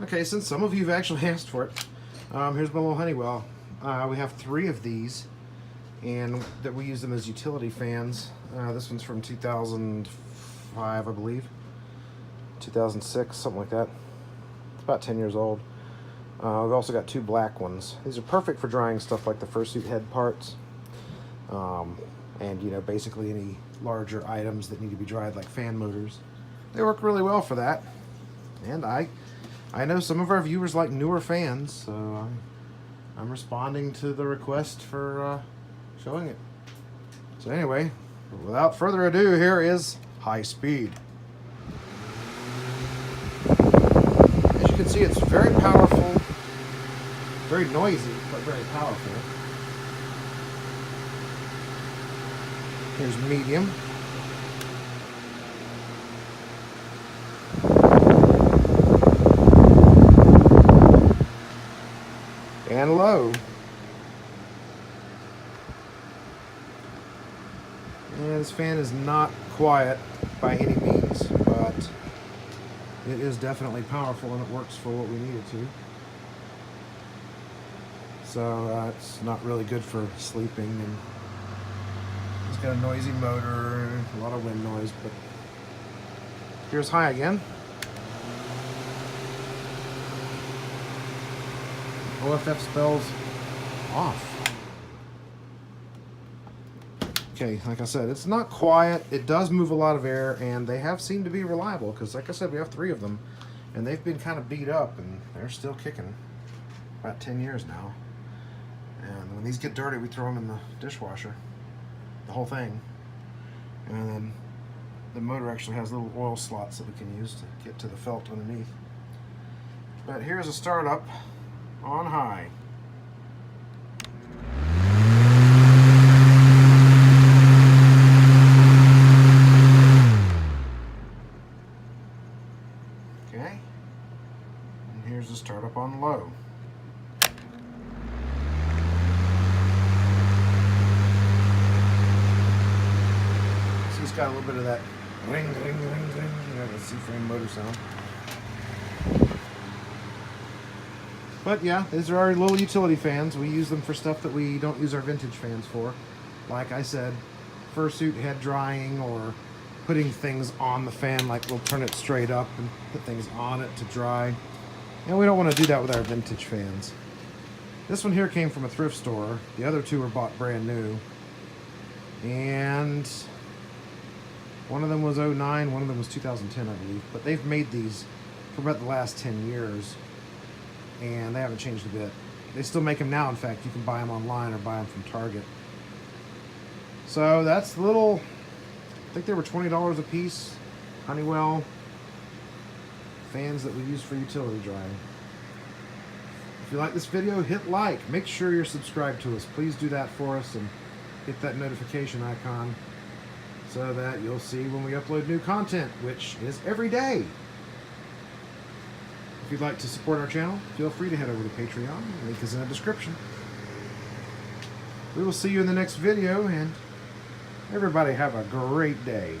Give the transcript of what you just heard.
Okay, since some of you have actually asked for it, here's my little Honeywell. We have 3 of these, and that we use them as utility fans. This one's from 2005, I believe. 2006, something like that. It's about 10 years old. We've also got 2 black ones. These are perfect for drying stuff like the fursuit head parts. And you know, basically any larger items that need to be dried like fan motors. They work really well for that. And I know some of our viewers like newer fans, so I'm responding to the request for showing it. So anyway, without further ado, here is High Speed. As you can see, it's very powerful, very noisy, but very powerful. Here's medium. And low. And this fan is not quiet by any means, but it is definitely powerful and it works for what we need it to. So it's not really good for sleeping, and it's got a noisy motor, a lot of wind noise, but here's high again. OFF spells off. Okay, like I said, it's not quiet. It does move a lot of air, and they have seemed to be reliable because, like I said, we have 3 of them, and they've been kind of beat up, and they're still kicking. About 10 years now. And when these get dirty, we throw them in the dishwasher, the whole thing. And then the motor actually has little oil slots that we can use to get to the felt underneath. But here's a startup on high. Okay, and here's the startup on low. See, it's got a little bit of that ring, ring, ring, ring, you know, the C-frame motor sound. But yeah, these are our little utility fans. We use them for stuff that we don't use our vintage fans for. Like I said, fursuit head drying, or putting things on the fan, like we'll turn it straight up and put things on it to dry. And we don't want to do that with our vintage fans. This one here came from a thrift store. The other 2 were bought brand new. And one of them was 09, one of them was 2010, I believe. But they've made these for about the last 10 years. And they haven't changed a bit. They still make them now. In fact, you can buy them online or buy them from Target. So that's the little, I think they were $20 a piece, Honeywell fans that we use for utility drying. If you like this video, hit like. Make sure you're subscribed to us. Please do that for us and hit that notification icon so that you'll see when we upload new content, which is every day. If you'd like to support our channel, feel free to head over to Patreon. The link is in the description. We will see you in the next video, and everybody have a great day.